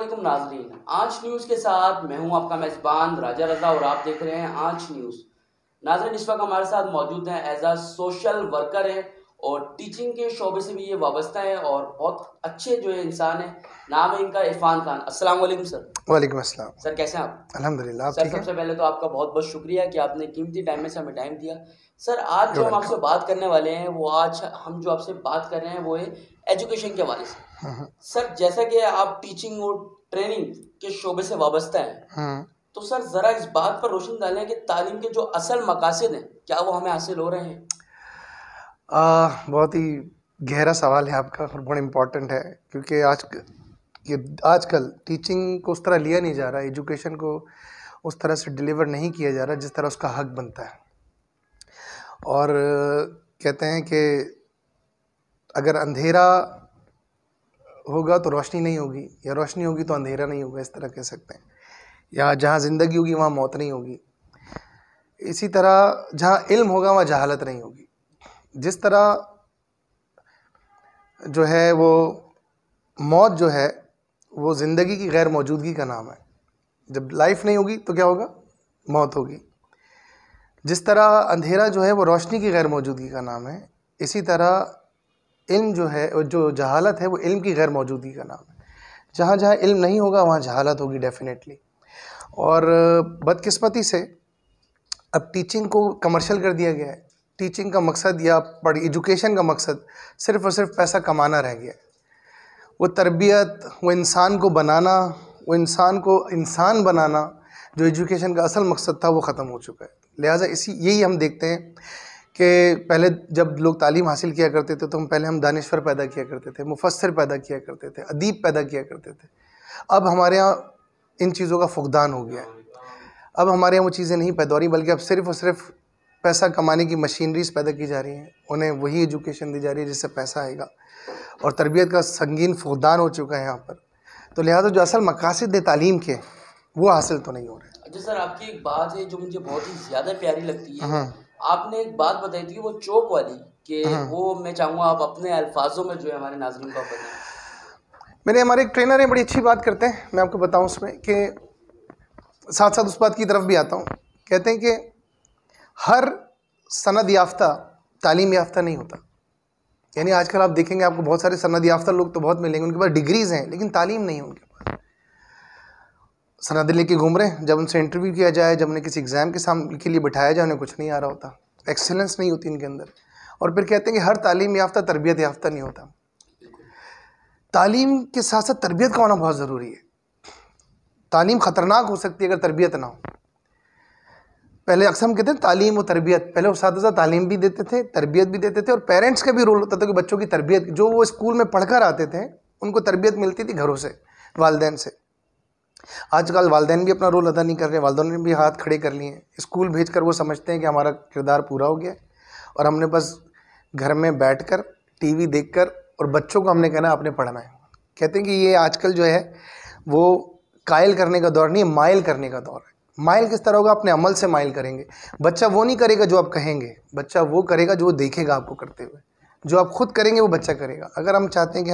वालेकुम नाजरीन। आज न्यूज़ के साथ मैं हूं आपका मेज़बान राजा रजा और आप देख रहे हैं आज न्यूज़। नाजरीन, इस वक्त हमारे साथ मौजूद हैं एज अ सोशल वर्कर हैं और टीचिंग के शोबे से भी ये वाबस्ता है और बहुत अच्छे जो है इंसान है। नाम है इनका इरफान खान। अस्सलाम वालेकुम सर। वालेकुम अस्सलाम। सर कैसे हैं आप? अल्हम्दुलिल्लाह, आप सर ठीक हैं? सबसे पहले तो आपका बहुत बहुत शुक्रिया कि आपने कीमती टाइम में से हमें टाइम दिया। सर आज यू जो हम आपसे वेलकम। बात करने वाले हैं वो आज हम जो आपसे बात कर रहे हैं वो है एजुकेशन के हवाले से। सर जैसा कि आप टीचिंग और ट्रेनिंग के शोबे से वाबस्ता हैं, तो सर ज़रा इस बात पर रोशनी डालें कि तालीम के जो असल मकासद हैं क्या वो हमें हासिल हो रहे हैं? बहुत ही गहरा सवाल है आपका और बहुत इम्पोर्टेंट है, क्योंकि आजकल टीचिंग को उस तरह लिया नहीं जा रहा, एजुकेशन को उस तरह से डिलीवर नहीं किया जा रहा जिस तरह उसका हक बनता है। और कहते हैं कि अगर अंधेरा होगा तो रोशनी नहीं होगी, या रोशनी होगी तो अंधेरा नहीं होगा, इस तरह कह सकते हैं। या जहाँ ज़िंदगी होगी वहाँ मौत नहीं होगी। इसी तरह जहाँ इल्म होगा वहाँ जहालत नहीं होगी। जिस तरह जो है वो मौत जो है वो ज़िंदगी की गैर मौजूदगी का नाम है। जब लाइफ नहीं होगी तो क्या होगा? मौत होगी। जिस तरह अंधेरा जो है वो रोशनी की गैर मौजूदगी का नाम है, इसी तरह इल्म जो है, जो जहालत है, वो इल्म की गैर मौजूदगी का नाम है। जहाँ जहाँ इल्म नहीं होगा वहाँ जहालत होगी डेफिनेटली। और बदकिस्मती से अब टीचिंग को कमर्शियल कर दिया गया है। टीचिंग का मकसद या एजुकेशन का मकसद सिर्फ़ और सिर्फ पैसा कमाना रह गया है। वो तरबियत, वो इंसान को बनाना, वो इंसान को इंसान बनाना, जो एजुकेशन का असल मकसद था, वो ख़त्म हो चुका है। लिहाजा यही हम देखते हैं कि पहले जब लोग तालीम हासिल किया करते थे तो हम दानिश्वर पैदा किया करते थे, मुफस्सिर पैदा किया करते थे, अदीब पैदा किया करते थे। अब हमारे यहाँ इन चीज़ों का फुकदान हो गया है। अब हमारे यहाँ वो चीज़ें नहीं पैदा हो रही, बल्कि अब सिर्फ़ और सिर्फ पैसा कमाने की मशीनरीज पैदा की जा रही हैं। उन्हें वही एजुकेशन दी जा रही है जिससे पैसा आएगा, और तरबियत का संगीन फुकदान हो चुका है यहाँ पर। तो लिहाजा जो असल मकासद है तालीम के, वो हासिल तो नहीं हो रहे। अच्छा सर, आपकी एक बात है जो मुझे बहुत ही ज़्यादा प्यारी लगती है। आपने एक बात बताई थी वो चौक वाली, कि वो मैं चाहूँगा आप अपने अल्फाजों में जो है हमारे नाज़रीन को बताएं। हमारे एक ट्रेनर हैं, बड़ी अच्छी बात करते हैं। मैं आपको बताऊं उसमें कि साथ साथ उस बात की तरफ भी आता हूं। कहते हैं कि हर सनद याफ्ता तालीम याफ्ता नहीं होता। यानी आजकल आप देखेंगे आपको बहुत सारे सनद याफ्ता लोग तो बहुत मिलेंगे, उनके पास डिग्रीज़ हैं लेकिन तालीम नहीं है उनके पास। सनद लेके घूम रहे हैं, जब उनसे इंटरव्यू किया जाए, जब उन्हें किसी एग्ज़ाम के सामने के लिए बिठाया जाए, उन्हें कुछ नहीं आ रहा होता, एक्सेलेंस नहीं होती इनके अंदर। और फिर कहते हैं कि हर तालीम याफ्ता तरबियत याफ्ता नहीं होता। तालीम के साथ साथ तरबियत का होना बहुत ज़रूरी है। तालीम ख़तरनाक हो सकती है अगर तरबियत ना हो। पहले अक्सर हम कहते हैं तालीम और तरबियत, पहले उस्ताद तालीम भी देते थे, तरबियत भी देते थे, और पेरेंट्स का भी रोल होता था कि बच्चों की तरबियत, जो वो स्कूल में पढ़कर आते थे उनको तरबियत मिलती थी घरों से, वालिदैन से। आजकल वालिदैन भी अपना रोल अदा नहीं कर रहे, वालिदैन ने भी हाथ खड़े कर लिए हैं। स्कूल भेजकर वो समझते हैं कि हमारा किरदार पूरा हो गया और हमने बस घर में बैठकर टीवी देखकर और बच्चों को हमने कहना आपने पढ़ना है। कहते हैं कि ये आजकल जो है वो कायल करने का दौर नहीं है, माइल करने का दौर है। माइल किस तरह होगा? अपने अमल से माइल करेंगे। बच्चा वो नहीं करेगा जो आप कहेंगे, बच्चा वो करेगा जो वो देखेगा आपको करते हुए। जो आप खुद करेंगे वो बच्चा करेगा। अगर हम चाहते हैं कि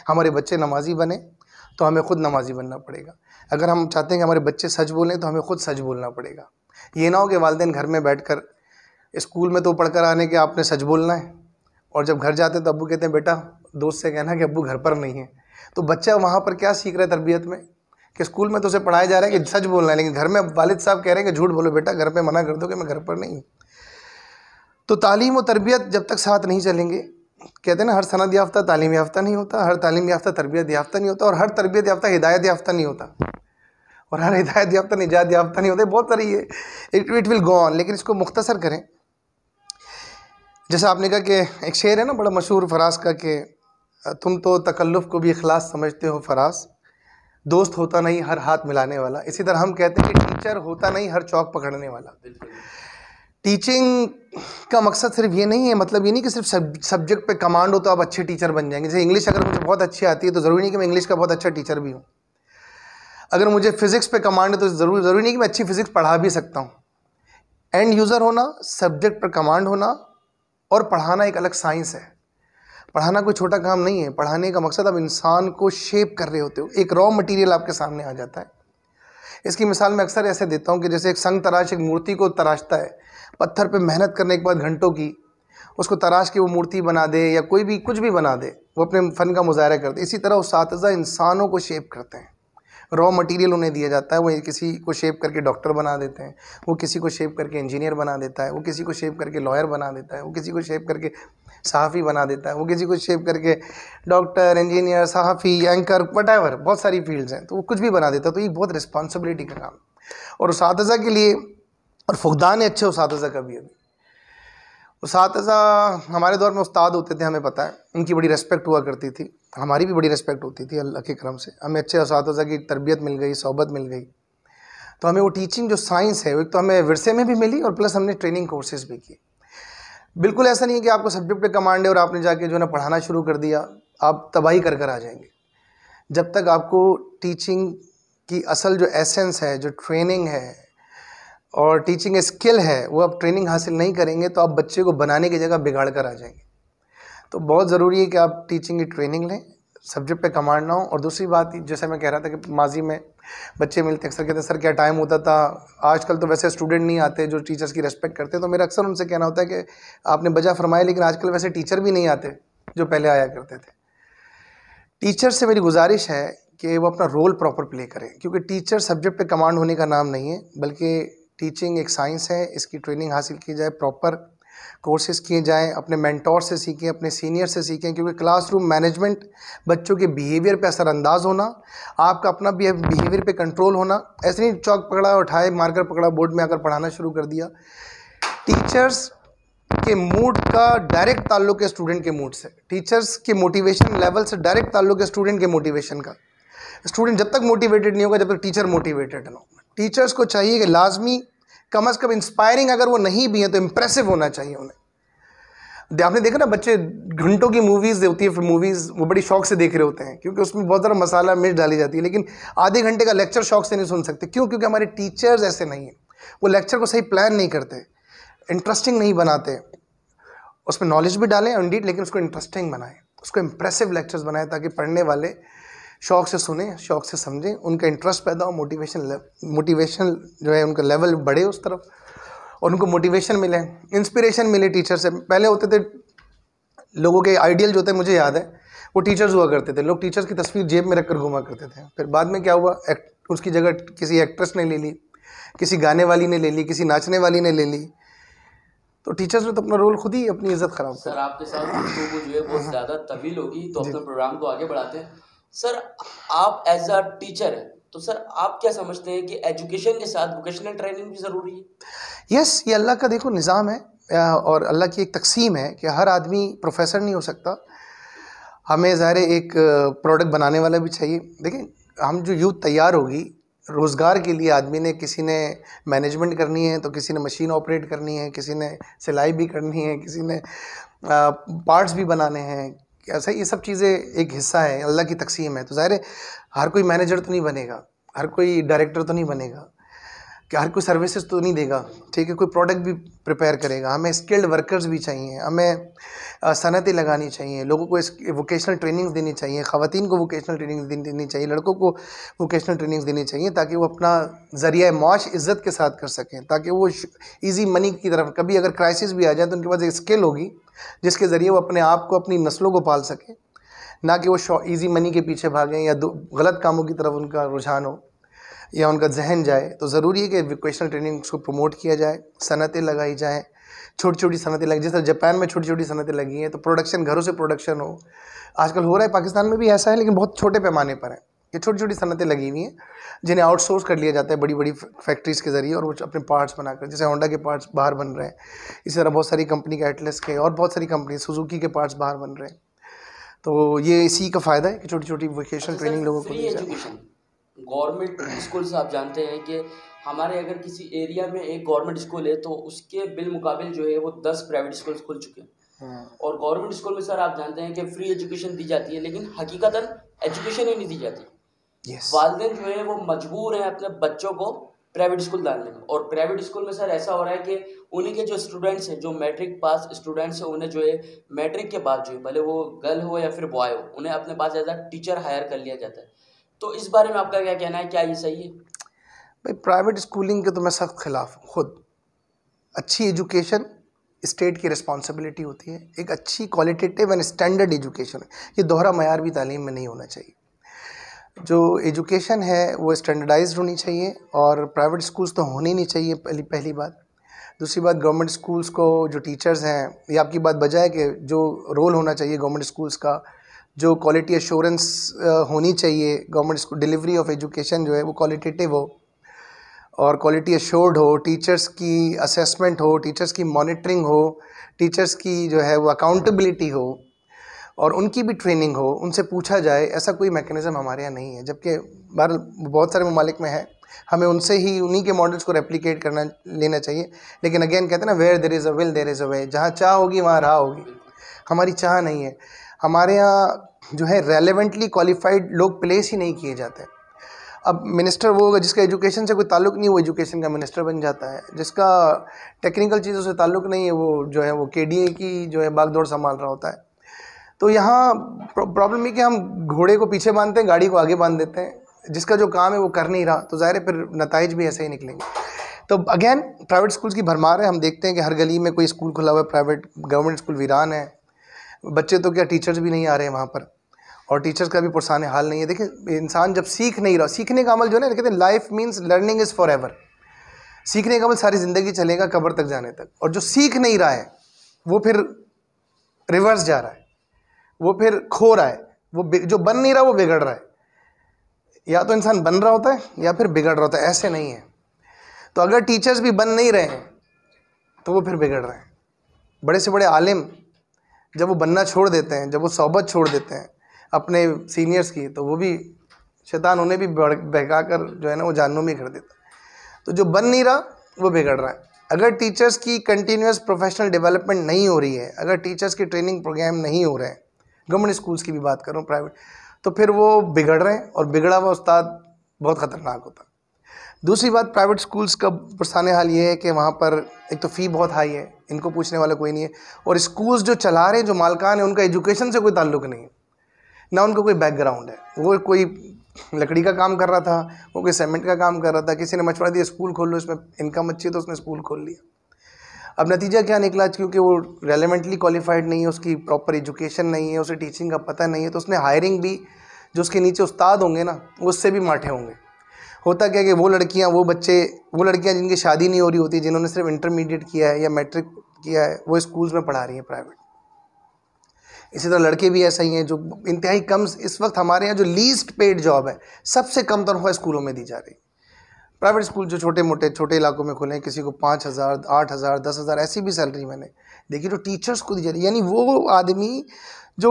हमारे बच्चे नमाजी बने तो हमें खुद नमाजी बनना पड़ेगा। अगर हम चाहते हैं कि हमारे बच्चे सच बोलें तो हमें खुद सच बोलना पड़ेगा। ये ना हो कि वालिदैन घर में बैठकर, स्कूल में तो पढ़कर आने के आपने सच बोलना है, और जब घर जाते तो अब्बू कहते हैं बेटा दोस्त से कहना कि अब्बू घर पर नहीं है। तो बच्चा वहाँ पर क्या सीख रहा है तरबियत में, कि स्कूल में तो उसे पढ़ाया जा रहा है कि सच बोलना है, लेकिन घर में वालिद साहब कह रहे हैं कि झूठ बोलो बेटा, घर पे मना कर दो कि मैं घर पर नहीं हूँ। तो तालीम और तरबियत जब तक साथ नहीं चलेंगे, कहते हैं ना हर सनद याफ्ता तालीम याफ्ता नहीं होता, हर तालीम याफ्ता तरबियत याफ्ता नहीं होता, और हर तरबियत याफ्ता हिदायत याफ्ता नहीं होता, और हर हिदायत याफ्ता निजात याफ्ता नहीं होता। बहुत सारी है, इट विल गो ऑन। लेकिन इसको मुख्तसर करें, जैसा आपने कहा कि एक शेर है ना बड़ा मशहूर फराज का, कि तुम तो तकल्लुफ़ को भी इखलास समझते हो फराज, दोस्त होता नहीं हर हाथ मिलाने वाला। इसी तरह हम कहते हैं कि टीचर होता नहीं हर चौक पकड़ने वाला। टीचिंग का मकसद सिर्फ ये नहीं है, मतलब ये नहीं कि सिर्फ सब्जेक्ट पे कमांड हो तो आप अच्छे टीचर बन जाएंगे। जैसे इंग्लिश अगर मुझे बहुत अच्छी आती है तो ज़रूरी नहीं कि मैं इंग्लिश का बहुत अच्छा टीचर भी हूँ। अगर मुझे फ़िज़िक्स पे कमांड है तो ज़रूरी नहीं कि मैं अच्छी फ़िज़िक्स पढ़ा भी सकता हूँ। एंड यूज़र होना, सब्जेक्ट पर कमांड होना और पढ़ाना एक अलग साइंस है। पढ़ाना कोई छोटा काम नहीं है। पढ़ाने का मकसद आप इंसान को शेप कर रहे होते हो, एक रॉ मटेरियल आपके सामने आ जाता है। इसकी मिसाल मैं अक्सर ऐसे देता हूँ कि जैसे एक संग तराश एक मूर्ति को तराशता है, पत्थर पे मेहनत करने के बाद घंटों की, उसको तराश के वो मूर्ति बना दे या कोई भी कुछ भी बना दे, वो अपने फ़न का मुज़ाहरा करते। इसी तरह उस्ताज़ा इंसानों को शेप करते हैं, रॉ मटेरियल उन्हें दिया जाता है, वो किसी को शेप करके डॉक्टर बना देते हैं, वो किसी को शेप करके इंजीनियर बना देता है, वो किसी को शेप करके लॉयर बना देता है, वो किसी को शेप करके सहाफ़ी बना देता है, वो किसी को शेप करके डॉक्टर, इंजीनियर, सहाफ़ी, एंकर, व्हाटएवर, बहुत सारी फील्ड्स हैं, तो वो कुछ भी बना देता है। तो ये बहुत रिस्पॉन्सिबिलिटी का काम और उस्ताज़ा के लिए, और फुक़दान अच्छे उस्ताज़ा का भी है। उस्ताज़ा हमारे दौर में उस्ताद होते थे, हमें पता है, उनकी बड़ी रिस्पेक्ट हुआ करती थी, हमारी भी बड़ी रिस्पेक्ट होती थी अल्लाह के करम से। हमें अच्छे उस्ताज़ा की तरबियत मिल गई, सोहबत मिल गई, तो हमें वो टीचिंग जो साइंस है, एक तो हमें विरसे में भी मिली और प्लस हमने ट्रेनिंग कोर्सेज़ भी किए। बिल्कुल ऐसा नहीं है कि आपको सब्जेक्ट पे कमांड है और आपने जाके जो है ना पढ़ाना शुरू कर दिया, आप तबाही कर कर आ जाएंगे। जब तक आपको टीचिंग की असल जो एसेंस है, जो ट्रेनिंग है और टीचिंग स्किल है, वो आप ट्रेनिंग हासिल नहीं करेंगे तो आप बच्चे को बनाने की जगह बिगाड़ कर आ जाएंगे। तो बहुत ज़रूरी है कि आप टीचिंग की ट्रेनिंग लें, सब्जेक्ट पे कमांड ना हो। और दूसरी बात, जैसे मैं कह रहा था कि माजी में बच्चे मिलते अक्सर कहते हैं सर क्या टाइम होता था, आजकल तो वैसे स्टूडेंट नहीं आते जो टीचर्स की रिस्पेक्ट करते हैं। तो मेरा अक्सर उनसे कहना होता है कि आपने बजा फरमाया, लेकिन आजकल वैसे टीचर भी नहीं आते जो पहले आया करते थे। टीचर से मेरी गुजारिश है कि वो अपना रोल प्रॉपर प्ले करें, क्योंकि टीचर सब्जेक्ट पे कमांड होने का नाम नहीं है, बल्कि टीचिंग एक साइंस है। इसकी ट्रेनिंग हासिल की जाए, प्रॉपर कोर्सेज किए जाएं, अपने मेंटोर से सीखें, अपने सीनियर से सीखें, क्योंकि क्लासरूम मैनेजमेंट, बच्चों के बिहेवियर पे असरअंदाज होना, आपका अपना बिहेवियर पे कंट्रोल होना। ऐसे नहीं चौक पकड़ा, उठाए, मार्कर पकड़ा, बोर्ड में आकर पढ़ाना शुरू कर दिया। टीचर्स के मूड का डायरेक्ट ताल्लुक है स्टूडेंट के मूड से, टीचर्स के मोटिवेशन लेवल से डायरेक्ट ताल्लुक है स्टूडेंट के मोटिवेशन का। स्टूडेंट जब तक मोटिवेटेड नहीं होगा जब तक टीचर मोटिवेटेड ना हो। टीचर्स को चाहिए कि लाजमी कम अज़ कम इंस्पायरिंग अगर वो नहीं भी हैं तो इम्प्रेसिव होना चाहिए उन्हें। आपने देखा ना, बच्चे घंटों की मूवीज़ होती है, फिर मूवीज़ वो बड़ी शौक से देख रहे होते हैं, क्योंकि उसमें बहुत ज़्यादा मसाला मिर्च डाली जाती है, लेकिन आधे घंटे का लेक्चर शौक से नहीं सुन सकते। क्यों? क्योंकि हमारे टीचर्स ऐसे नहीं हैं, वो लेक्चर को सही प्लान नहीं करते, इंटरेस्टिंग नहीं बनाते। उसमें नॉलेज भी डालें इंडीड, लेकिन उसको इंटरेस्टिंग बनाएं, उसको इंप्रेसिव लेक्चर्स बनाएं, ताकि पढ़ने वाले शौक से सुने, शौक से समझें, उनका इंटरेस्ट पैदा हो, मोटिवेशन जो है उनका लेवल बढ़े उस तरफ, और उनको मोटिवेशन मिले, इंस्पिरेशन मिले टीचर से। पहले होते थे लोगों के आइडियल जो होते हैं, मुझे याद है वो टीचर्स हुआ करते थे, लोग टीचर्स की तस्वीर जेब में रखकर घुमा करते थे। फिर बाद में क्या हुआ, उसकी जगह किसी एक्ट्रेस ने ले ली, किसी गाने वाली ने ले ली, किसी नाचने वाली ने ले ली। तो टीचर्स ने तो अपना रोल खुद ही अपनी इज्जत खराब कर। सर आपके साथ गुफ्तगू जो है बहुत ज़्यादा तवील होगी, तो अपने प्रोग्राम को आगे बढ़ाते हैं। सर आप एज अ टीचर है, तो सर आप क्या समझते हैं कि एजुकेशन के साथ वोकेशनल ट्रेनिंग भी ज़रूरी है? यस, ये अल्लाह का देखो निज़ाम है और अल्लाह की एक तकसीम है कि हर आदमी प्रोफेसर नहीं हो सकता। हमें ज़ाहिर एक प्रोडक्ट बनाने वाला भी चाहिए। देखिए, हम जो यूथ तैयार होगी रोज़गार के लिए, आदमी ने, किसी ने मैनेजमेंट करनी है, तो किसी ने मशीन ऑपरेट करनी है, किसी ने सिलाई भी करनी है, किसी ने पार्ट्स भी बनाने हैं। ऐसा ये सब चीज़ें एक हिस्सा है, अल्लाह की तकसीम है। तो ज़ाहिर है हर कोई मैनेजर तो नहीं बनेगा, हर कोई डायरेक्टर तो नहीं बनेगा, कि हर कोई सर्विसेज तो नहीं देगा, ठीक है, कोई प्रोडक्ट भी प्रिपेयर करेगा। हमें स्किल्ड वर्कर्स भी चाहिए, हमें सनतें लगानी चाहिए, लोगों को वोकेशनल ट्रेनिंग्स देनी चाहिए, ख़वातीन को वोकेशनल ट्रेनिंग देनी चाहिए, लड़कों को वोकेशनल ट्रेनिंग्स देनी चाहिए, ताकि वो अपना ज़रिया माश इज़्ज़त के साथ कर सकें, ताकि वो ईजी मनी की तरफ, कभी अगर क्राइसिस भी आ जाए तो उनके पास एक स्किल होगी जिसके ज़रिए वो अपने आप को, अपनी नस्लों को पाल सकें, ना कि वो ईजी मनी के पीछे भागें या गलत कामों की तरफ उनका रुझान हो या उनका जहन जाए। तो ज़रूरी है कि वोकेशनल ट्रेनिंग को प्रमोट किया जाए, सनतें लगाई जाएँ, छोटी छोटी सनतें लगी, जैसे जापान में छोटी छोटी सनतें लगी हैं, तो प्रोडक्शन घरों से प्रोडक्शन हो। आजकल हो रहा है, पाकिस्तान में भी ऐसा है, लेकिन बहुत छोटे पैमाने पर है। ये छोटी छोटी सनतें लगी हुई हैं जिन्हें आउटसोर्स कर लिया जाता है बड़ी बड़ी फैक्ट्रीज़ के ज़रिए, और वो अपने पार्ट्स बनाकर, जैसे होंडा के पार्ट्स बाहर बन रहे हैं, इसी तरह बहुत सारी कंपनी के, एटलस के और बहुत सारी कंपनी, सुजुकी के पार्ट्स बाहर बन रहे हैं। तो ये इसी का फ़ायदा है कि छोटी छोटी वोकेशनल ट्रेनिंग लोगों को दी जाए। गवर्नमेंट स्कूल से आप जानते हैं कि हमारे अगर किसी एरिया में एक गवर्नमेंट स्कूल है तो उसके बिल मुकाबिल जो है वो 10 प्राइवेट स्कूल खुल चुके हैं। और गवर्नमेंट स्कूल में सर आप जानते हैं कि फ्री एजुकेशन दी जाती है, लेकिन हकीकतन एजुकेशन ही नहीं दी जाती। वालिदैन जो है वो मजबूर हैं अपने बच्चों को प्राइवेट स्कूल डालने में। और प्राइवेट स्कूल में सर ऐसा हो रहा है कि उन्हीं के जो स्टूडेंट्स हैं, जो मैट्रिक पास स्टूडेंट्स हैं, उन्हें जो है मैट्रिक के बाद जो है, भले वो गर्ल हो या फिर बॉय हो, उन्हें अपने पास एज अ टीचर हायर कर लिया जाता है। तो इस बारे में आपका क्या कहना है, क्या ये सही है? भाई प्राइवेट स्कूलिंग के तो मैं सख्त खिलाफ हूँ खुद। अच्छी एजुकेशन स्टेट की रिस्पॉन्सिबिलिटी होती है, एक अच्छी क्वालिटेटिव एंड स्टैंडर्ड एजुकेशन है, ये दोहरा मयार भी तालीम में नहीं होना चाहिए। जो एजुकेशन है वो स्टैंडर्डाइज्ड होनी चाहिए, और प्राइवेट स्कूल्स तो होने नहीं चाहिए, पहली बात। दूसरी बात, गवर्नमेंट स्कूल्स को जो टीचर्स हैं, ये आपकी बात बजाय कि जो रोल होना चाहिए गवर्नमेंट स्कूल्स का, जो क्वालिटी एश्योरेंस होनी चाहिए government school, delivery of education जो है वो क्वालिटेटिव हो और क्वालिटी एश्योर्ड हो, टीचर्स की असेसमेंट हो, टीचर्स की मॉनिटरिंग हो, टीचर्स की जो है वो अकाउंटेबिलिटी हो, और उनकी भी ट्रेनिंग हो, उनसे पूछा जाए। ऐसा कोई मैकेनिज़्म हमारे यहाँ नहीं है, जबकि बाहर बहुत सारे ममालिक में है। हमें उनसे ही उन्हीं के मॉडल्स को रेप्लिकेट करना लेना चाहिए। लेकिन अगेन कहते हैं ना, where there is a will there is a way, जहाँ चाह होगी वहाँ राह होगी। हमारी चाह नहीं है। हमारे यहाँ जो है रेलेवेंटली क्वालिफाइड लोग प्लेस ही नहीं किए जाते। अब मिनिस्टर वो होगा जिसका एजुकेशन से कोई ताल्लुक़ नहीं है, वो एजुकेशन का मिनिस्टर बन जाता है। जिसका टेक्निकल चीज़ों से ताल्लुक़ नहीं है, वो जो है वो KDA की जो है बागडोर संभाल रहा होता है। तो यहाँ प्रॉब्लम ये कि हम घोड़े को पीछे बांधते हैं, गाड़ी को आगे बांध देते हैं। जिसका जो काम है वो कर नहीं रहा, तो ज़ाहिर है फिर नताइज भी ऐसे ही निकलेंगे। तो अगेन प्राइवेट स्कूल्स की भरमार है। हम देखते हैं कि हर गली में कोई स्कूल खुला हुआ है प्राइवेट। गवर्नमेंट स्कूल वीरान है, बच्चे तो क्या टीचर्स भी नहीं आ रहे हैं वहाँ पर, और टीचर्स का भी पुरसाने हाल नहीं है। देखिए, इंसान जब सीख नहीं रहा, सीखने का अमल जो है ना, कहते हैं life means learning is for ever. सीखने का अमल सारी ज़िंदगी चलेगा, कब्र तक जाने तक। और जो सीख नहीं रहा है वो फिर रिवर्स जा रहा है, वो फिर खो रहा है। वो जो बन नहीं रहा वो बिगड़ रहा है। या तो इंसान बन रहा होता है या फिर बिगड़ रहा होता है, ऐसे नहीं है। तो अगर टीचर्स भी बन नहीं रहे हैं तो वो फिर बिगड़ रहे हैं। बड़े से बड़े आलिम जब वो बनना छोड़ देते हैं, जब वो सोबत छोड़ देते हैं अपने सीनियर्स की, तो वो भी शैतान उन्हें भी बहका कर जो है ना वो जहन्नुम में कर देता है। तो जो बन नहीं रहा वो बिगड़ रहा है। अगर टीचर्स की कंटिन्यूस प्रोफेशनल डेवलपमेंट नहीं हो रही है, अगर टीचर्स की ट्रेनिंग प्रोग्राम नहीं हो रहे हैं, गवर्नमेंट स्कूल्स की भी बात कर रहा हूँ, प्राइवेट, तो फिर वो बिगड़ रहे हैं। और बिगड़ा हुआ उस्ताद बहुत ख़तरनाक होता है। दूसरी बात, प्राइवेट स्कूल्स का पुरसाने हाल ये है कि वहाँ पर एक तो फ़ी बहुत हाई है, इनको पूछने वाला कोई नहीं है। और स्कूल्स जो चला रहे हैं, जो मालकान है, उनका एजुकेशन से कोई ताल्लुक़ नहीं है, ना उनका कोई बैकग्राउंड है। वो कोई लकड़ी का काम कर रहा था, वो कोई सीमेंट का काम कर रहा था, किसी ने मशवरा दिया स्कूल खोल लो, इसमें इनकम अच्छी है, तो उसने स्कूल खोल लिया। अब नतीजा क्या निकला, क्योंकि वो रेलेवेंटली क्वालिफाइड नहीं है, उसकी प्रॉपर एजुकेशन नहीं है, उसे टीचिंग का पता नहीं है, तो उसने हायरिंग भी, जो उसके नीचे उस्ताद होंगे ना, उससे भी माठे होंगे। होता क्या कि वो लड़कियां, वो बच्चे, वो लड़कियां जिनकी शादी नहीं हो रही होती, जिन्होंने सिर्फ इंटरमीडिएट किया है या मैट्रिक किया है, वो स्कूल्स में पढ़ा रही हैं प्राइवेट। इसी तरह लड़के भी ऐसा ही हैं, जो इंतहाई कम, इस वक्त हमारे यहाँ जो लीस्ट पेड जॉब है, सबसे कम तनख्वाह स्कूलों में दी जा रही है। प्राइवेट स्कूल जो छोटे इलाकों में खुले हैं, किसी को 5,000, 8,000, 10,000 ऐसी भी सैलरी मैंने देखी, तो टीचर्स को दी जा रही है। यानी वो आदमी जो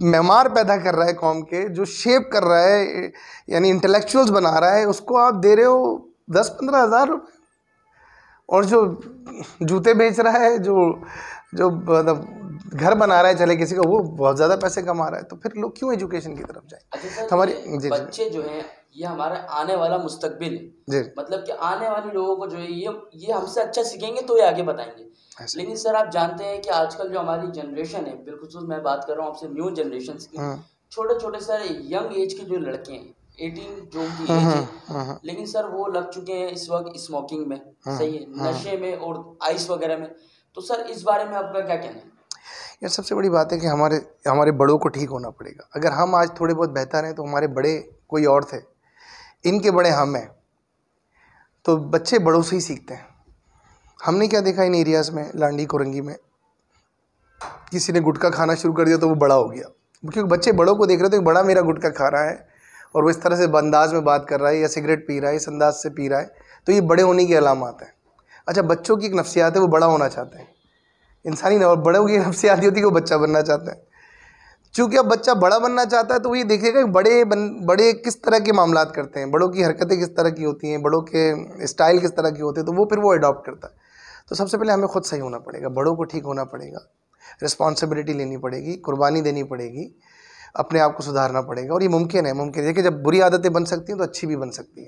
मेमार पैदा कर रहा है कौम के, जो शेप कर रहा है, यानी इंटेलेक्चुअल्स बना रहा है, उसको आप दे रहे हो 10-15 हज़ार रुपये। और जो जूते बेच रहा है, जो मतलब घर बना रहा है चले किसी का, वो बहुत ज़्यादा पैसे कमा रहा है। तो फिर लोग क्यों एजुकेशन की तरफ जाए? अच्छा सर, हमारे ये बच्चे जो हैं, ये हमारा आने वाला मुस्तकबिल है। जी, मतलब कि आने वाले लोगों को जो है, ये हमसे अच्छा सीखेंगे तो ये आगे बताएंगे। लेकिन सर आप जानते हैं कि आजकल जो हमारी जनरेशन है, बिल्कुल मैं बात कर रहा हूँ आपसे न्यू जनरेशन की, छोटे छोटे सर यंग एज के जो लड़के हैं, 18 जो उनकी एज है, लेकिन सर वो लग चुके हैं इस वक्त स्मोकिंग में, सही है, नशे में और आइस वगैरह में। तो सर इस बारे में आपका क्या कहना है? यार सबसे बड़ी बात है कि हमारे बड़ों को ठीक होना पड़ेगा। अगर हम आज थोड़े बहुत बेहतर हैं तो हमारे बड़े कोई और थे, इनके बड़े हम हैं। तो बच्चे बड़ों से ही सीखते हैं। हमने क्या देखा इन एरियाज़ में, लांडी कोरंगी में, किसी ने गुटखा खाना शुरू कर दिया तो वो बड़ा हो गया, क्योंकि बच्चे बड़ों को देख रहे थे, बड़ा मेरा गुटखा खा रहा है और वो इस तरह से अंदाज में बात कर रहा है या सिगरेट पी रहा है, इस अंदाज से पी रहा है, तो ये बड़े होने की अलामत है। अच्छा, बच्चों की एक नफ्सियात है, वो बड़ा होना चाहते हैं, इंसानी और बड़ों की नफ्सियात होती है कि वो बच्चा बनना चाहता है। चूँकि अब बच्चा बड़ा बनना चाहता है तो वो ये देखेगा कि बड़े किस तरह के मामलात करते हैं, बड़ों की हरकतें किस तरह की होती हैं, बड़ों के स्टाइल किस तरह के होते हैं, तो वो फिर वो अडॉप्ट करता है। तो सबसे पहले हमें खुद सही होना पड़ेगा, बड़ों को ठीक होना पड़ेगा, रिस्पॉन्सिबिलिटी लेनी पड़ेगी, कुर्बानी देनी पड़ेगी, अपने आप को सुधारना पड़ेगा। और ये मुमकिन है कि जब बुरी आदतें बन सकती हैं तो अच्छी भी बन सकती हैं।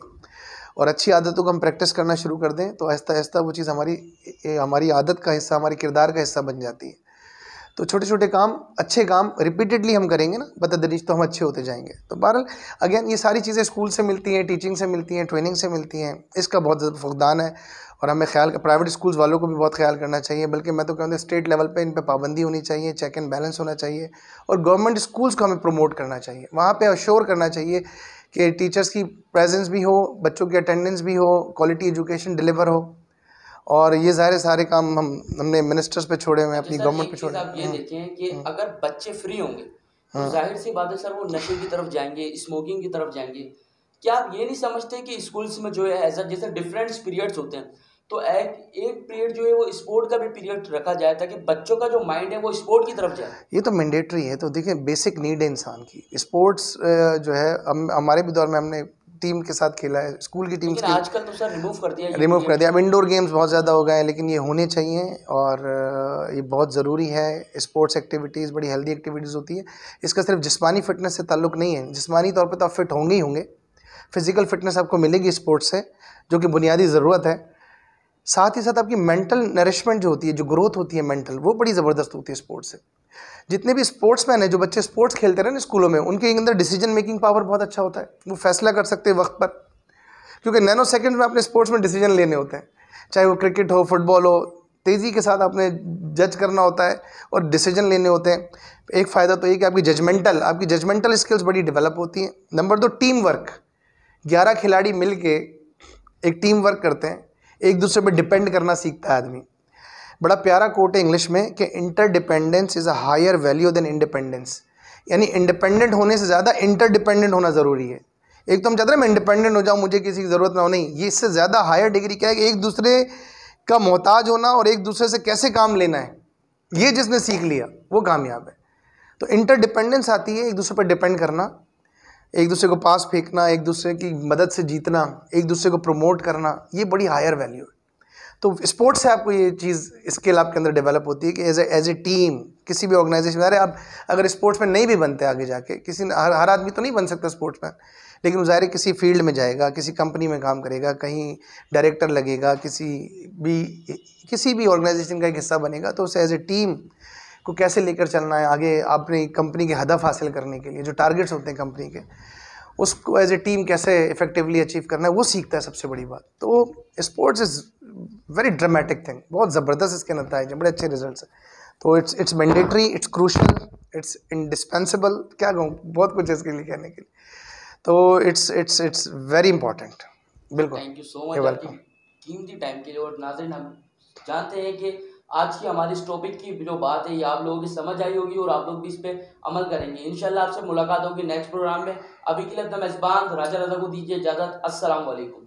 और अच्छी आदतों को हम प्रैक्टिस करना शुरू कर दें तो आहिस्ता आहिस्ता वो चीज़ हमारी आदत का हिस्सा, हमारे किरदार का हिस्सा बन जाती है। तो छोटे छोटे काम, अच्छे काम रिपीटेडली हम करेंगे ना, बतदरीज तो हम अच्छे होते जाएंगे। तो बहरहाल अगेन ये सारी चीज़ें स्कूल से मिलती हैं, टीचिंग से मिलती हैं, ट्रेनिंग से मिलती हैं, इसका बहुत ज़्यादा फुकदान है और हमें ख्याल, प्राइवेट स्कूल्स वालों को भी बहुत ख्याल करना चाहिए। बल्कि मैं तो कहूँगा स्टेट लेवल पे इन पे पाबंदी होनी चाहिए, चेक एंड बैलेंस होना चाहिए और गवर्नमेंट स्कूल्स को हमें प्रमोट करना चाहिए। वहाँ पे अश्योर करना चाहिए कि टीचर्स की प्रेजेंस भी हो, बच्चों की अटेंडेंस भी हो, क्वालिटी एजुकेशन डिलीवर हो। और ये सारे काम हमने मिनिस्टर्स पे छोड़े हुए हैं, अपनी गवर्नमेंट पे छोड़े। आप ये देखें कि अगर बच्चे फ्री होंगे तो जाहिर सी बात है सर वो नशे की तरफ जाएंगे, स्मोकिंग की तरफ जाएंगे। क्या आप ये नहीं समझते कि स्कूल्स में जो है ऐसा जैसे डिफरेंट पीरियड्स होते हैं तो एक पीरियड जो है वो स्पोर्ट का भी पीरियड रखा जाए ताकि बच्चों का जो माइंड है वो स्पोर्ट की तरफ जाए। ये तो मैंडेटरी है। तो देखिए बेसिक नीड है इंसान की। स्पोर्ट्स जो है हमारे भी दौर में हमने टीम के साथ खेला है, स्कूल की टीम। आजकल तो सर रिमूव कर दिया। अब इंडोर गेम्स बहुत ज़्यादा हो गए हैं, लेकिन ये होने चाहिए और ये बहुत ज़रूरी है। स्पोर्ट्स एक्टिविटीज़ बड़ी हेल्दी एक्टिविटीज़ होती है। इसका सिर्फ जिस्मानी फ़िटनेस से ताल्लुक़ नहीं है। जिस्मानी तौर पे तो आप फिट होंगे ही होंगे, फिज़िकल फ़िटनेस आपको मिलेगी स्पोर्ट्स से, जो कि बुनियादी ज़रूरत है। साथ ही साथ आपकी मेंटल नरिशमेंट जो होती है, जो ग्रोथ होती है मेंटल, वो बड़ी ज़बरदस्त होती है स्पोर्ट्स से। जितने भी स्पोर्ट्समैन हैं, जो बच्चे स्पोर्ट्स खेलते रहे ना स्कूलों में, उनके अंदर डिसीजन मेकिंग पावर बहुत अच्छा होता है। वो फैसला कर सकते हैं वक्त पर, क्योंकि नैनो सेकंड में अपने स्पोर्ट्स में डिसीजन लेने होते हैं। चाहे वो क्रिकेट हो, फुटबॉल हो, तेज़ी के साथ आपने जज करना होता है और डिसीजन लेने होते हैं। एक फ़ायदा तो ये कि आपकी जजमेंटल स्किल्स बड़ी डेवलप होती हैं। Number 2, team work. 11 खिलाड़ी मिल के एक टीम वर्क करते हैं, एक दूसरे पर डिपेंड करना सीखता है आदमी। बड़ा प्यारा कोट है इंग्लिश में कि interdependence is a higher value than independence. यानी इंडिपेंडेंट होने से ज़्यादा इंटरडिपेंडेंट होना ज़रूरी है। एक तो हम चाहते हैं मैं इंडिपेंडेंट हो जाऊँ, मुझे किसी की ज़रूरत ना हो, नहीं, ये इससे ज़्यादा हायर डिग्री क्या है कि एक दूसरे का मोहताज होना और एक दूसरे से कैसे काम लेना है, ये जिसने सीख लिया वो कामयाब है। तो इंटरडिपेंडेंस आती है एक दूसरे पर डिपेंड करना, एक दूसरे को पास फेंकना, एक दूसरे की मदद से जीतना, एक दूसरे को प्रमोट करना, ये बड़ी हायर वैल्यू है। तो स्पोर्ट्स से आपको ये चीज़, स्किल आपके अंदर डेवलप होती है कि एज ए टीम किसी भी ऑर्गेनाइजेशन, अरे आप अगर स्पोर्ट्स में नहीं भी बनते आगे जाके, हर आदमी तो नहीं बन सकता स्पोर्ट्स में, लेकिन ज़ाहिर है किसी फील्ड में जाएगा, किसी कंपनी में काम करेगा, कहीं डायरेक्टर लगेगा, किसी भी ऑर्गेनाइजेशन का एक हिस्सा बनेगा, तो उसे एज ए टीम को कैसे लेकर चलना है आगे, अपनी कंपनी के हदफ हासिल करने के लिए जो टारगेट्स होते हैं कंपनी के, उसको एज ए टीम कैसे इफेक्टिवली अचीव करना है, वो सीखता है। सबसे बड़ी बात तो sports is very dramatic thing, बहुत ज़बरदस्त इसके नतीजे, बड़े अच्छे रिजल्ट्स हैं। तो it's mandatory, it's crucial, it's indispensable, क्या कहूँ, बहुत कुछ है इसके लिए कहने के लिए। तो इट्स वेरी इंपॉर्टेंट। बिल्कुल, थैंक यू सो मच आपकी कीमती टाइम के लिए। और नाज़रीन, हम जानते हैं कि आज की हमारी इस टॉपिक की जो बात है ये आप लोगों की समझ आई होगी और आप लोग भी इस पर अमल करेंगे। इंशाल्लाह आपसे मुलाकात होगी नेक्स्ट प्रोग्राम में। अभी के लिए अपना मेज़बान राजा रज़ा को दीजिए इजाज़त। अस्सलाम वालेकुम।